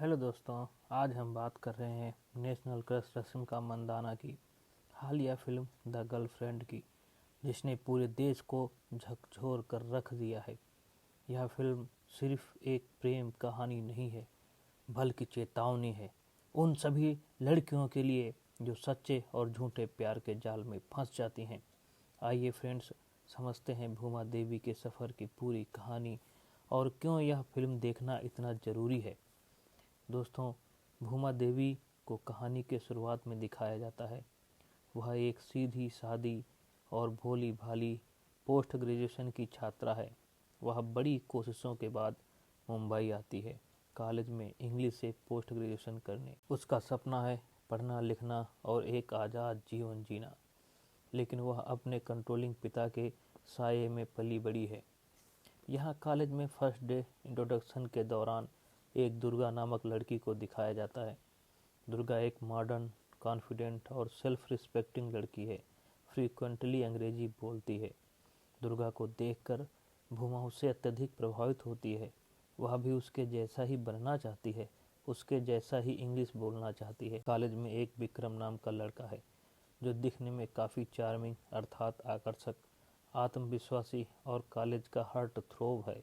Hello दोस्तों, आज हम बात कर रहे हैं नेशनल क्रश रश्मिका मंदाना की हालिया फिल्म द गर्लफ्रेंड की, जिसने पूरे देश को झकझोर कर रख दिया है। यह फिल्म सिर्फ एक प्रेम कहानी नहीं है, बल्कि चेतावनी है उन सभी लड़कियों के लिए जो सच्चे और झूठे प्यार के जाल में फंस जाती हैं। आइए फ्रेंड्स, समझते हैं भूमा देवी के सफ़र की पूरी कहानी और क्यों यह फिल्म देखना इतना ज़रूरी है। दोस्तों, भूमा देवी को कहानी के शुरुआत में दिखाया जाता है। वह एक सीधी सादी और भोली भाली पोस्ट ग्रेजुएशन की छात्रा है। वह बड़ी कोशिशों के बाद मुंबई आती है कॉलेज में इंग्लिश से पोस्ट ग्रेजुएशन करने। उसका सपना है पढ़ना लिखना और एक आज़ाद जीवन जीना, लेकिन वह अपने कंट्रोलिंग पिता के साये में पली बड़ी है। यहाँ कॉलेज में फर्स्ट डे इंट्रोडक्शन के दौरान एक दुर्गा नामक लड़की को दिखाया जाता है। दुर्गा एक मॉडर्न, कॉन्फिडेंट और सेल्फ रिस्पेक्टिंग लड़की है। फ्रीक्वेंटली अंग्रेजी बोलती है। दुर्गा को देखकर भूमा उससे अत्यधिक प्रभावित होती है। वह भी उसके जैसा ही बनना चाहती है, उसके जैसा ही इंग्लिश बोलना चाहती है। कॉलेज में एक विक्रम नाम का लड़का है जो दिखने में काफ़ी चार्मिंग अर्थात आकर्षक, आत्मविश्वासी और कॉलेज का हार्ट थ्रोब है।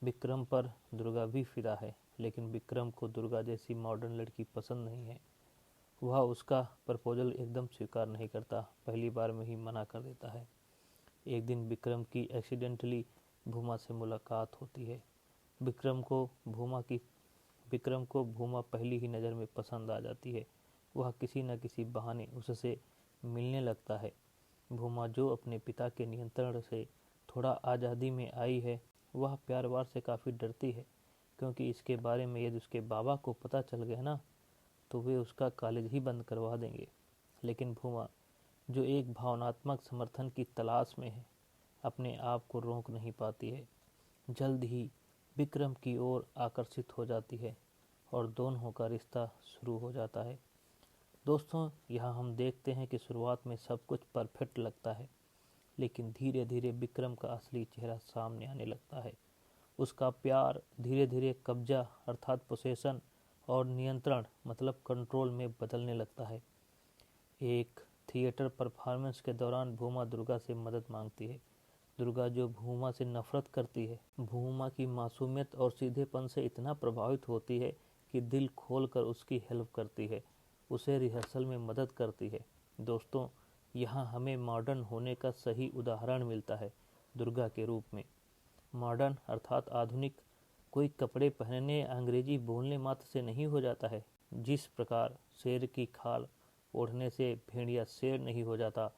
विक्रम पर दुर्गा भी फिदा है, लेकिन विक्रम को दुर्गा जैसी मॉडर्न लड़की पसंद नहीं है। वह उसका प्रपोजल एकदम स्वीकार नहीं करता, पहली बार में ही मना कर देता है। एक दिन भूमा से मुलाकात होती है। विक्रम को विक्रम को भूमा पहली ही नज़र में पसंद आ जाती है। वह किसी न किसी बहाने उससे मिलने लगता है। भूमा, जो अपने पिता के नियंत्रण से थोड़ा आज़ादी में आई है, वह प्यार व्यार से काफ़ी डरती है, क्योंकि इसके बारे में यदि उसके बाबा को पता चल गया ना, तो वे उसका कॉलेज ही बंद करवा देंगे। लेकिन भूमा, जो एक भावनात्मक समर्थन की तलाश में है, अपने आप को रोक नहीं पाती है। जल्द ही विक्रम की ओर आकर्षित हो जाती है और दोनों का रिश्ता शुरू हो जाता है। दोस्तों, यहाँ हम देखते हैं कि शुरुआत में सब कुछ परफेक्ट लगता है, लेकिन धीरे धीरे विक्रम का असली चेहरा सामने आने लगता है। उसका प्यार धीरे धीरे कब्जा अर्थात पोसेशन और नियंत्रण मतलब कंट्रोल में बदलने लगता है। एक थिएटर परफॉर्मेंस के दौरान भूमा दुर्गा से मदद मांगती है। दुर्गा, जो भूमा से नफरत करती है, भूमा की मासूमियत और सीधेपन से इतना प्रभावित होती है कि दिल खोलकर उसकी हेल्प करती है, उसे रिहर्सल में मदद करती है। दोस्तों, यहाँ हमें मॉडर्न होने का सही उदाहरण मिलता है दुर्गा के रूप में। मॉडर्न अर्थात आधुनिक कोई कपड़े पहनने या अंग्रेजी बोलने मात्र से नहीं हो जाता है। जिस प्रकार शेर की खाल ओढ़ने से भेड़िया शेर नहीं हो जाता,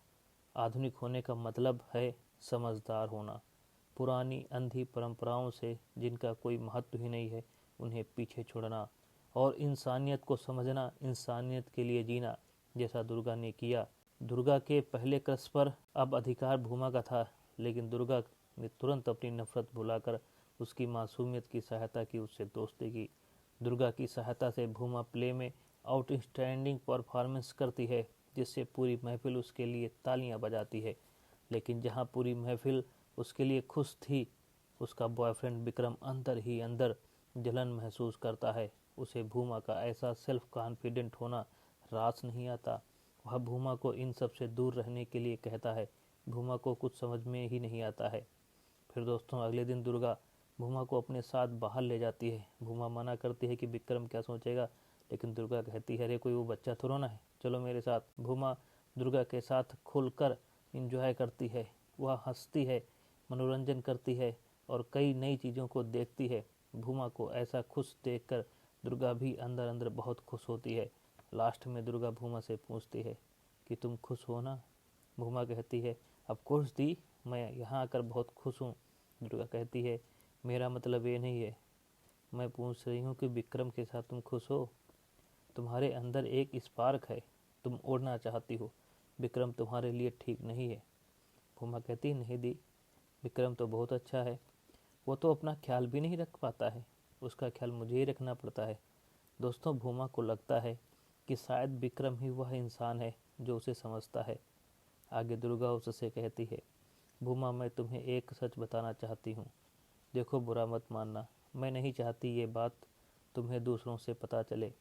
आधुनिक होने का मतलब है समझदार होना। पुरानी अंधी परंपराओं से जिनका कोई महत्व ही नहीं है, उन्हें पीछे छोड़ना और इंसानियत को समझना, इंसानियत के लिए जीना, जैसा दुर्गा ने किया। दुर्गा के पहले क्रश पर अब अधिकार भूमा का था, लेकिन दुर्गा ने तुरंत अपनी नफरत भुलाकर उसकी मासूमियत की सहायता की, उससे दोस्ती की। दुर्गा की सहायता से भूमा प्ले में आउटस्टैंडिंग परफॉर्मेंस करती है, जिससे पूरी महफिल उसके लिए तालियां बजाती है। लेकिन जहां पूरी महफिल उसके लिए खुश थी, उसका बॉयफ्रेंड विक्रम अंदर ही अंदर जलन महसूस करता है। उसे भूमा का ऐसा सेल्फ कॉन्फिडेंट होना रास नहीं आता। वह भूमा को इन सब से दूर रहने के लिए कहता है। भूमा को कुछ समझ में ही नहीं आता है। फिर दोस्तों, अगले दिन दुर्गा भूमा को अपने साथ बाहर ले जाती है। भूमा मना करती है कि विक्रम क्या सोचेगा, लेकिन दुर्गा कहती है, अरे कोई वो बच्चा थोड़ा ना है, चलो मेरे साथ। भूमा दुर्गा के साथ खुलकर इंजॉय करती है। वह हंसती है, मनोरंजन करती है और कई नई चीज़ों को देखती है। भूमा को ऐसा खुश देखकर दुर्गा भी अंदर अंदर बहुत खुश होती है। लास्ट में दुर्गा भूमा से पूछती है कि तुम खुश हो ना? भूमा कहती है, ऑफ कोर्स दी, मैं यहाँ आकर बहुत खुश हूँ। दुर्गा कहती है, मेरा मतलब ये नहीं है, मैं पूछ रही हूँ कि विक्रम के साथ तुम खुश हो? तुम्हारे अंदर एक स्पार्क है, तुम उड़ना चाहती हो, विक्रम तुम्हारे लिए ठीक नहीं है। भूमा कहती है, नहीं दी, विक्रम तो बहुत अच्छा है, वो तो अपना ख्याल भी नहीं रख पाता है, उसका ख्याल मुझे ही रखना पड़ता है। दोस्तों, भूमा को लगता है कि शायद विक्रम ही वह इंसान है जो उसे समझता है। आगे दुर्गा उससे कहती है, भूमा, मैं तुम्हें एक सच बताना चाहती हूँ, देखो बुरा मत मानना, मैं नहीं चाहती ये बात तुम्हें दूसरों से पता चले।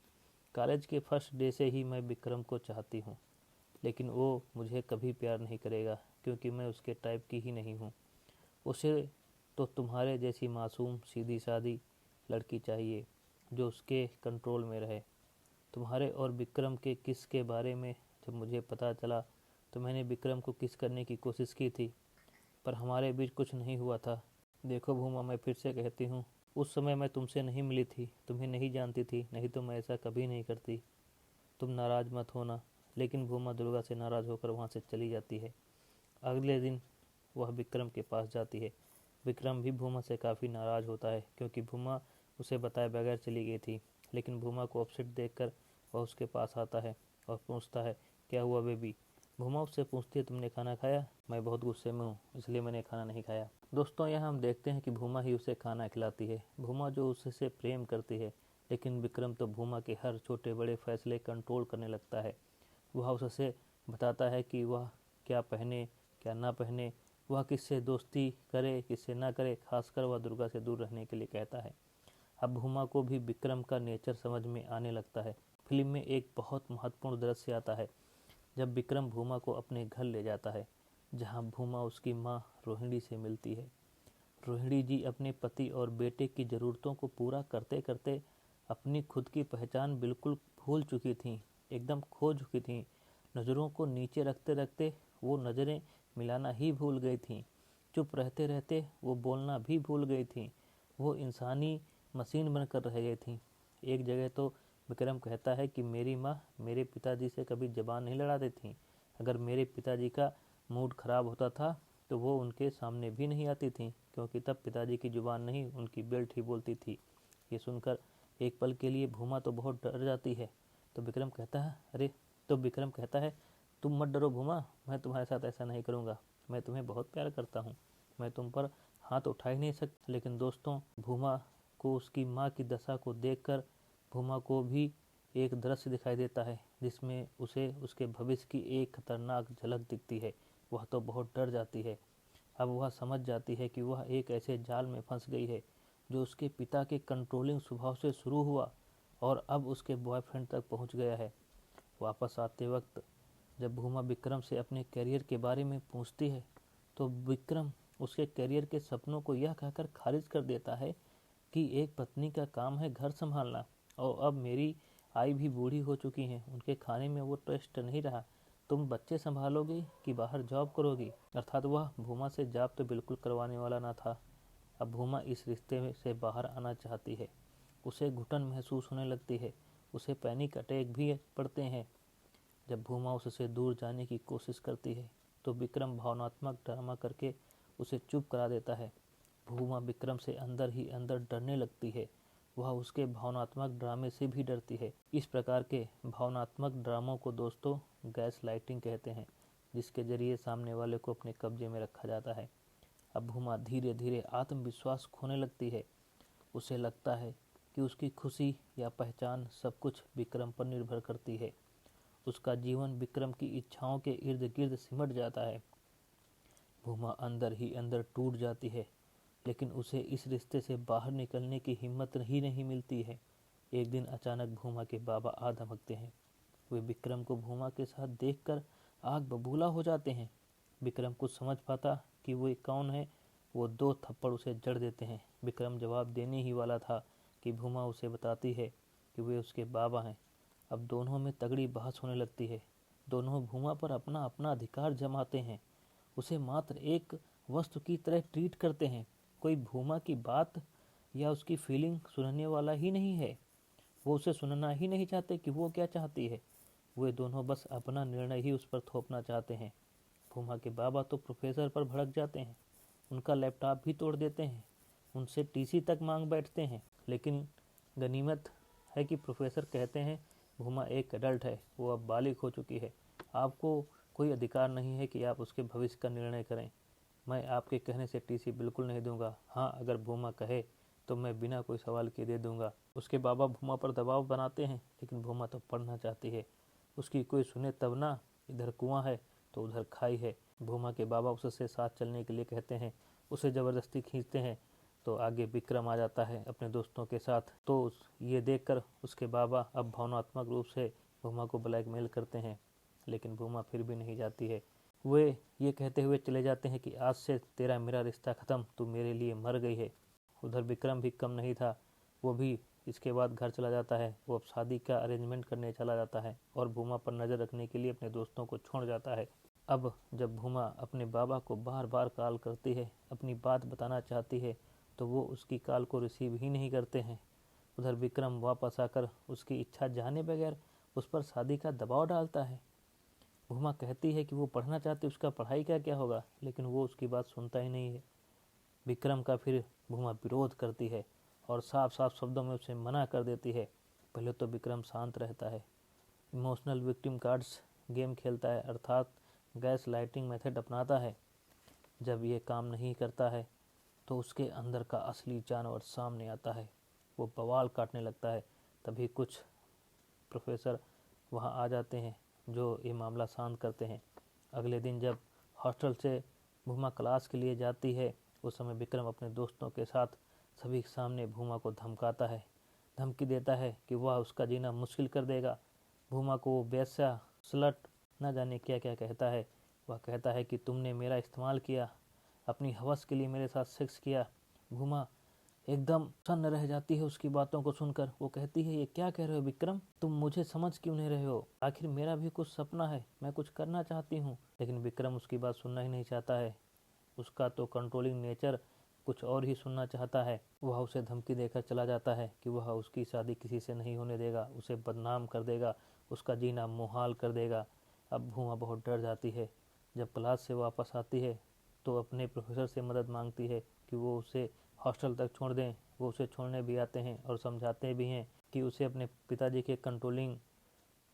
कॉलेज के फर्स्ट डे से ही मैं विक्रम को चाहती हूँ, लेकिन वो मुझे कभी प्यार नहीं करेगा क्योंकि मैं उसके टाइप की ही नहीं हूँ। उसे तो तुम्हारे जैसी मासूम सीधी सादी लड़की चाहिए जो उसके कंट्रोल में रहे। तुम्हारे और विक्रम के किस के बारे में जब मुझे पता चला तो मैंने विक्रम को किस करने की कोशिश की थी, पर हमारे बीच कुछ नहीं हुआ था। देखो भूमा, मैं फिर से कहती हूँ, उस समय मैं तुमसे नहीं मिली थी, तुम्हें नहीं जानती थी, नहीं तो मैं ऐसा कभी नहीं करती। तुम नाराज़ मत होना। लेकिन भूमा दुर्गा से नाराज़ होकर वहाँ से चली जाती है। अगले दिन वह विक्रम के पास जाती है। विक्रम भी भूमा से काफ़ी नाराज़ होता है क्योंकि भूमा उसे बताए बगैर चली गई थी। लेकिन भूमा को अपसेट देखकर वह उसके पास आता है और पूछता है, क्या हुआ बेबी? भूमा उससे पूछती है, तुमने खाना खाया? मैं बहुत गुस्से में हूँ, इसलिए मैंने खाना नहीं खाया। दोस्तों, यहाँ हम देखते हैं कि भूमा ही उसे खाना खिलाती है, भूमा जो उससे प्रेम करती है। लेकिन विक्रम तो भूमा के हर छोटे बड़े फैसले कंट्रोल करने लगता है। वह उससे बताता है कि वह क्या पहने क्या ना पहने, वह किससे दोस्ती करे किससे ना करे, खासकर वह दुर्गा से दूर रहने के लिए कहता है। अब भूमा को भी विक्रम का नेचर समझ में आने लगता है। फिल्म में एक बहुत महत्वपूर्ण दृश्य आता है जब विक्रम भूमा को अपने घर ले जाता है, जहां भूमा उसकी मां रोहिणी से मिलती है। रोहिणी जी अपने पति और बेटे की ज़रूरतों को पूरा करते करते अपनी खुद की पहचान बिल्कुल भूल चुकी थीं, एकदम खो चुकी थीं। नज़रों को नीचे रखते रखते वो नज़रें मिलाना ही भूल गई थीं। चुप रहते रहते वो बोलना भी भूल गई थीं। वो इंसानी मशीन बनकर रह गई थीं। एक जगह तो विक्रम कहता है कि मेरी माँ मेरे पिताजी से कभी जबान नहीं लड़ाती थी। अगर मेरे पिताजी का मूड खराब होता था तो वो उनके सामने भी नहीं आती थी, क्योंकि तब पिताजी की जुबान नहीं उनकी बेल्ट ही बोलती थी। ये सुनकर एक पल के लिए भूमा तो बहुत डर जाती है। तो विक्रम कहता है, तुम मत डरो भूमा, मैं तुम्हारे साथ ऐसा नहीं करूँगा। मैं तुम्हें बहुत प्यार करता हूँ, मैं तुम पर हाथ उठा ही नहीं सकता। लेकिन दोस्तों, भूमा को उसकी माँ की दशा को देखकर भूमा को भी एक दृश्य दिखाई देता है जिसमें उसे उसके भविष्य की एक खतरनाक झलक दिखती है। वह तो बहुत डर जाती है। अब वह समझ जाती है कि वह एक ऐसे जाल में फंस गई है जो उसके पिता के कंट्रोलिंग स्वभाव से शुरू हुआ और अब उसके बॉयफ्रेंड तक पहुंच गया है। वापस आते वक्त जब भूमा विक्रम से अपने करियर के बारे में पूछती है तो विक्रम उसके करियर के सपनों को यह कहकर खारिज कर देता है कि एक पत्नी का काम है घर संभालना, और अब मेरी आई भी बूढ़ी हो चुकी हैं, उनके खाने में वो टेस्ट नहीं रहा। तुम बच्चे संभालोगी कि बाहर जॉब करोगी? अर्थात वह भूमा से जॉब तो बिल्कुल करवाने वाला ना था। अब भूमा इस रिश्ते में से बाहर आना चाहती है। उसे घुटन महसूस होने लगती है, उसे पैनिक अटैक भी पड़ते हैं। जब भूमा उससे दूर जाने की कोशिश करती है तो विक्रम भावनात्मक ड्रामा करके उसे चुप करा देता है। भूमा विक्रम से अंदर ही अंदर डरने लगती है। वह उसके भावनात्मक ड्रामे से भी डरती है। इस प्रकार के भावनात्मक ड्रामों को दोस्तों गैस लाइटिंग कहते हैं, जिसके जरिए सामने वाले को अपने कब्जे में रखा जाता है। अब भूमा धीरे धीरे आत्मविश्वास खोने लगती है। उसे लगता है कि उसकी खुशी या पहचान सब कुछ विक्रम पर निर्भर करती है। उसका जीवन विक्रम की इच्छाओं के इर्द गिर्द सिमट जाता है। भूमा अंदर ही अंदर टूट जाती है, लेकिन उसे इस रिश्ते से बाहर निकलने की हिम्मत ही नहीं मिलती है। एक दिन अचानक भूमा के बाबा आ धमकते हैं। वे विक्रम को भूमा के साथ देखकर आग बबूला हो जाते हैं। विक्रम कुछ समझ पाता कि वो कौन है, वो दो थप्पड़ उसे जड़ देते हैं। विक्रम जवाब देने ही वाला था कि भूमा उसे बताती है कि वे उसके बाबा हैं। अब दोनों में तगड़ी बहस होने लगती है। दोनों भूमा पर अपना अपना अधिकार जमाते हैं, उसे मात्र एक वस्तु की तरह ट्रीट करते हैं। कोई भूमा की बात या उसकी फीलिंग सुनने वाला ही नहीं है। वो उसे सुनना ही नहीं चाहते कि वो क्या चाहती है। वे दोनों बस अपना निर्णय ही उस पर थोपना चाहते हैं। भूमा के बाबा तो प्रोफेसर पर भड़क जाते हैं, उनका लैपटॉप भी तोड़ देते हैं, उनसे टीसी तक मांग बैठते हैं। लेकिन गनीमत है कि प्रोफेसर कहते हैं भूमा एक एडल्ट है, वो अब बालिग हो चुकी है, आपको कोई अधिकार नहीं है कि आप उसके भविष्य का निर्णय करें। मैं आपके कहने से टीसी बिल्कुल नहीं दूंगा। हाँ, अगर भूमा कहे तो मैं बिना कोई सवाल किए दे दूंगा। उसके बाबा भूमा पर दबाव बनाते हैं, लेकिन भूमा तो पढ़ना चाहती है। उसकी कोई सुने तब ना, इधर कुआं है तो उधर खाई है। भूमा के बाबा उससे साथ चलने के लिए कहते हैं, उसे ज़बरदस्ती खींचते हैं, तो आगे विक्रम आ जाता है अपने दोस्तों के साथ। तो ये देखकर उसके बाबा अब भावनात्मक रूप से भूमा को ब्लैकमेल करते हैं, लेकिन भूमा फिर भी नहीं जाती है। वे ये कहते हुए चले जाते हैं कि आज से तेरा मेरा रिश्ता ख़त्म, तू मेरे लिए मर गई है। उधर विक्रम भी कम नहीं था, वो भी इसके बाद घर चला जाता है। वो अब शादी का अरेंजमेंट करने चला जाता है और भूमा पर नज़र रखने के लिए अपने दोस्तों को छोड़ जाता है। अब जब भूमा अपने बाबा को बार बार कॉल करती है, अपनी बात बताना चाहती है, तो वो उसकी कॉल को रिसीव ही नहीं करते हैं। उधर विक्रम वापस आकर उसकी इच्छा जाने बगैर उस पर शादी का दबाव डालता है। भूमा कहती है कि वो पढ़ना चाहती है, उसका पढ़ाई का क्या होगा, लेकिन वो उसकी बात सुनता ही नहीं है। विक्रम का फिर भूमा विरोध करती है और साफ साफ शब्दों में उसे मना कर देती है। पहले तो विक्रम शांत रहता है, इमोशनल विक्टिम कार्ड्स गेम खेलता है, अर्थात गैस लाइटिंग मेथड अपनाता है। जब ये काम नहीं करता है तो उसके अंदर का असली जानवर सामने आता है, वो बवाल काटने लगता है। तभी कुछ प्रोफेसर वहाँ आ जाते हैं जो ये मामला शांत करते हैं। अगले दिन जब हॉस्टल से भूमा क्लास के लिए जाती है, उस समय विक्रम अपने दोस्तों के साथ सभी के सामने भूमा को धमकाता है, धमकी देता है कि वह उसका जीना मुश्किल कर देगा। भूमा को वो वेश्या, स्लट, न जाने क्या क्या कहता है। वह कहता है कि तुमने मेरा इस्तेमाल किया, अपनी हवस के लिए मेरे साथ सेक्स किया। भूमा एकदम सन्न रह जाती है उसकी बातों को सुनकर। वो कहती है, ये क्या कह रहे हो विक्रम, तुम मुझे समझ क्यों नहीं रहे हो? आखिर मेरा भी कुछ सपना है, मैं कुछ करना चाहती हूँ। लेकिन विक्रम उसकी बात सुनना ही नहीं चाहता है। उसका तो कंट्रोलिंग नेचर कुछ और ही सुनना चाहता है। वह उसे धमकी देकर चला जाता है कि वह उसकी शादी किसी से नहीं होने देगा, उसे बदनाम कर देगा, उसका जीना मुहाल कर देगा। अब भूमा बहुत डर जाती है। जब क्लास से वापस आती है तो अपने प्रोफेसर से मदद मांगती है कि वो उसे हॉस्टल तक छोड़ दें। वो उसे छोड़ने भी आते हैं और समझाते भी हैं कि उसे अपने पिताजी के कंट्रोलिंग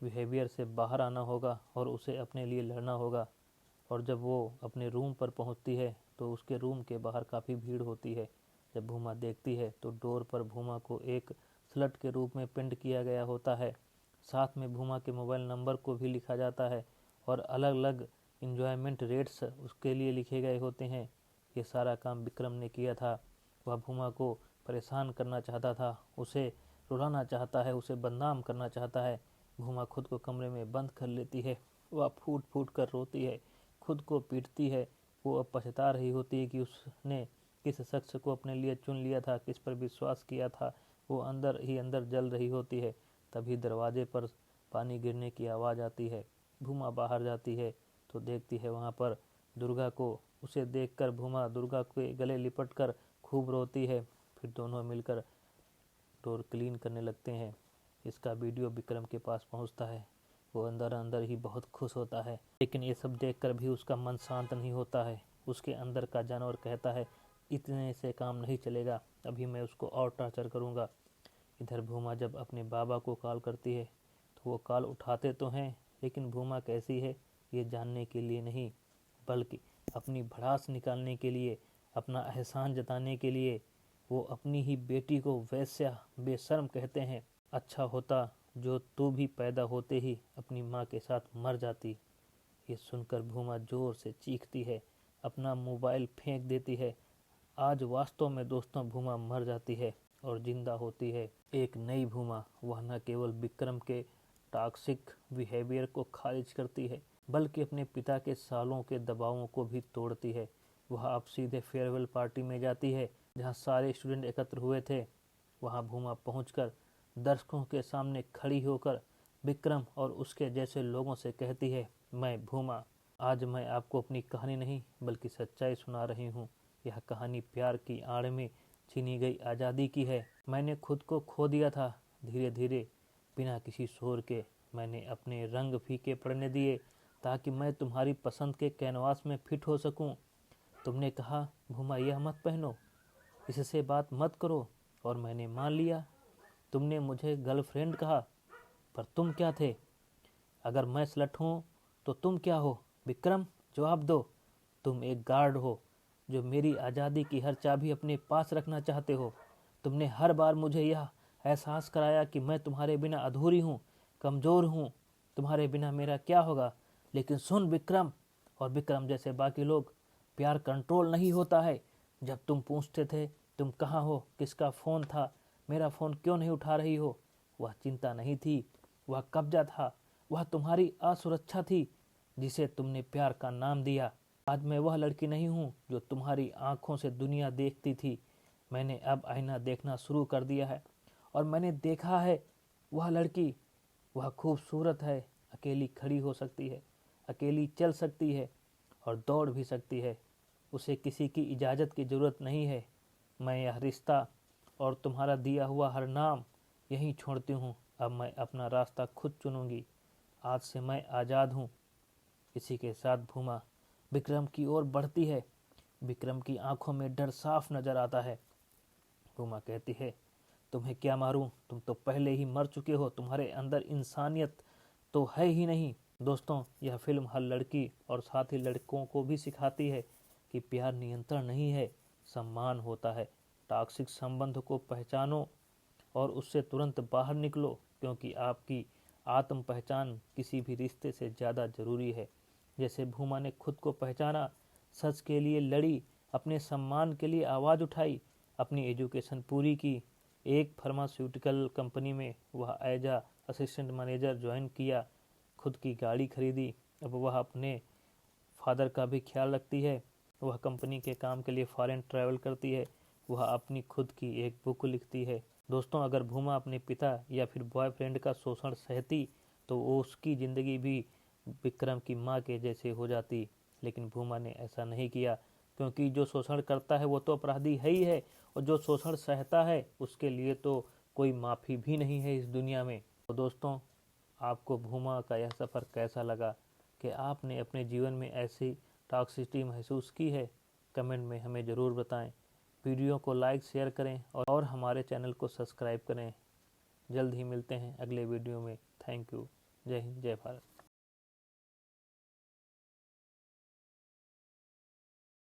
बिहेवियर से बाहर आना होगा और उसे अपने लिए लड़ना होगा। और जब वो अपने रूम पर पहुंचती है तो उसके रूम के बाहर काफ़ी भीड़ होती है। जब भूमा देखती है तो डोर पर भूमा को एक स्लट के रूप में पेंट किया गया होता है। साथ में भूमा के मोबाइल नंबर को भी लिखा जाता है और अलग अलग इंजॉयमेंट रेट्स उसके लिए लिखे गए होते हैं। ये सारा काम विक्रम ने किया था। वह भूमा को परेशान करना चाहता था, उसे रुलाना चाहता है, उसे बदनाम करना चाहता है। भूमा खुद को कमरे में बंद कर लेती है। वह फूट फूट कर रोती है, खुद को पीटती है। वो अब पछता रही होती है कि उसने किस शख्स को अपने लिए चुन लिया था, किस पर विश्वास किया था। वो अंदर ही अंदर जल रही होती है। तभी दरवाजे पर पानी गिरने की आवाज़ आती है। भूमा बाहर जाती है तो देखती है वहाँ पर दुर्गा को। उसे देखकर भूमा दुर्गा के गले लिपट कर खूब रोती है। फिर दोनों मिलकर डोर क्लीन करने लगते हैं। इसका वीडियो विक्रम के पास पहुंचता है। वो अंदर अंदर ही बहुत खुश होता है, लेकिन ये सब देखकर भी उसका मन शांत नहीं होता है। उसके अंदर का जानवर कहता है, इतने से काम नहीं चलेगा, अभी मैं उसको और टॉर्चर करूँगा। इधर भूमा जब अपने बाबा को कॉल करती है तो वो कॉल उठाते तो हैं, लेकिन भूमा कैसी है ये जानने के लिए नहीं, बल्कि अपनी भड़ास निकालने के लिए, अपना एहसान जताने के लिए वो अपनी ही बेटी को वैश्या, बेशर्म कहते हैं। अच्छा होता जो तू भी पैदा होते ही अपनी माँ के साथ मर जाती। ये सुनकर भूमा जोर से चीखती है, अपना मोबाइल फेंक देती है। आज वास्तव में दोस्तों भूमा मर जाती है और जिंदा होती है एक नई भूमा। वह न केवल विक्रम के टॉक्सिक बिहेवियर को खारिज करती है, बल्कि अपने पिता के सालों के दबावों को भी तोड़ती है। वह अब सीधे फेयरवेल पार्टी में जाती है जहां सारे स्टूडेंट एकत्र हुए थे। वहां भूमा पहुंचकर दर्शकों के सामने खड़ी होकर विक्रम और उसके जैसे लोगों से कहती है, मैं भूमा, आज मैं आपको अपनी कहानी नहीं बल्कि सच्चाई सुना रही हूँ। यह कहानी प्यार की आड़ में छीनी गई आज़ादी की है। मैंने खुद को खो दिया था, धीरे धीरे, बिना किसी शोर के। मैंने अपने रंग फीके पड़ने दिए ताकि मैं तुम्हारी पसंद के कैनवास में फिट हो सकूं। तुमने कहा, भूमा यह मत पहनो, इससे बात मत करो, और मैंने मान लिया। तुमने मुझे गर्लफ्रेंड कहा, पर तुम क्या थे? अगर मैं स्लट हूँ तो तुम क्या हो? विक्रम, जवाब दो। तुम एक गार्ड हो जो मेरी आज़ादी की हर चाबी अपने पास रखना चाहते हो। तुमने हर बार मुझे यह एहसास कराया कि मैं तुम्हारे बिना अधूरी हूँ, कमज़ोर हूँ, तुम्हारे बिना मेरा क्या होगा। लेकिन सुन विक्रम, और विक्रम जैसे बाकी लोग, प्यार कंट्रोल नहीं होता है। जब तुम पूछते थे तुम कहाँ हो? किसका फ़ोन था? मेरा फ़ोन क्यों नहीं उठा रही हो? वह चिंता नहीं थी, वह कब्जा था, वह तुम्हारी असुरक्षा थी जिसे तुमने प्यार का नाम दिया। आज मैं वह लड़की नहीं हूँ जो तुम्हारी आंखों से दुनिया देखती थी। मैंने अब आईना देखना शुरू कर दिया है और मैंने देखा है वह लड़की, वह खूबसूरत है, अकेली खड़ी हो सकती है, अकेली चल सकती है और दौड़ भी सकती है। उसे किसी की इजाज़त की ज़रूरत नहीं है। मैं यह रिश्ता और तुम्हारा दिया हुआ हर नाम यहीं छोड़ती हूँ। अब मैं अपना रास्ता खुद चुनूंगी। आज से मैं आज़ाद हूँ। इसी के साथ भूमा विक्रम की ओर बढ़ती है। विक्रम की आंखों में डर साफ नजर आता है। भूमा कहती है, तुम्हें क्या मारूं? तुम तो पहले ही मर चुके हो। तुम्हारे अंदर इंसानियत तो है ही नहीं। दोस्तों, यह फिल्म हर लड़की और साथ ही लड़कों को भी सिखाती है कि प्यार नियंत्रण नहीं है, सम्मान होता है। टॉक्सिक संबंध को पहचानो और उससे तुरंत बाहर निकलो, क्योंकि आपकी आत्म पहचान किसी भी रिश्ते से ज़्यादा ज़रूरी है। जैसे भूमा ने खुद को पहचाना, सच के लिए लड़ी, अपने सम्मान के लिए आवाज़ उठाई, अपनी एजुकेशन पूरी की, एक फार्मास्यूटिकल कंपनी में वह एज आ असिस्टेंट मैनेजर ज्वाइन किया, खुद की गाड़ी खरीदी। अब वह अपने फादर का भी ख्याल रखती है। वह कंपनी के काम के लिए फॉरेन ट्रैवल करती है। वह अपनी खुद की एक बुक लिखती है। दोस्तों, अगर भूमा अपने पिता या फिर बॉयफ्रेंड का शोषण सहती तो वो उसकी ज़िंदगी भी विक्रम की माँ के जैसे हो जाती। लेकिन भूमा ने ऐसा नहीं किया, क्योंकि जो शोषण करता है वो तो अपराधी है ही है, और जो शोषण सहता है उसके लिए तो कोई माफ़ी भी नहीं है इस दुनिया में। तो दोस्तों, आपको भूमा का यह सफ़र कैसा लगा? कि आपने अपने जीवन में ऐसी टॉक्सिसिटी महसूस की है? कमेंट में हमें ज़रूर बताएं। वीडियो को लाइक शेयर करें और हमारे चैनल को सब्सक्राइब करें। जल्द ही मिलते हैं अगले वीडियो में। Thank you. जय हिंद, जय भारत।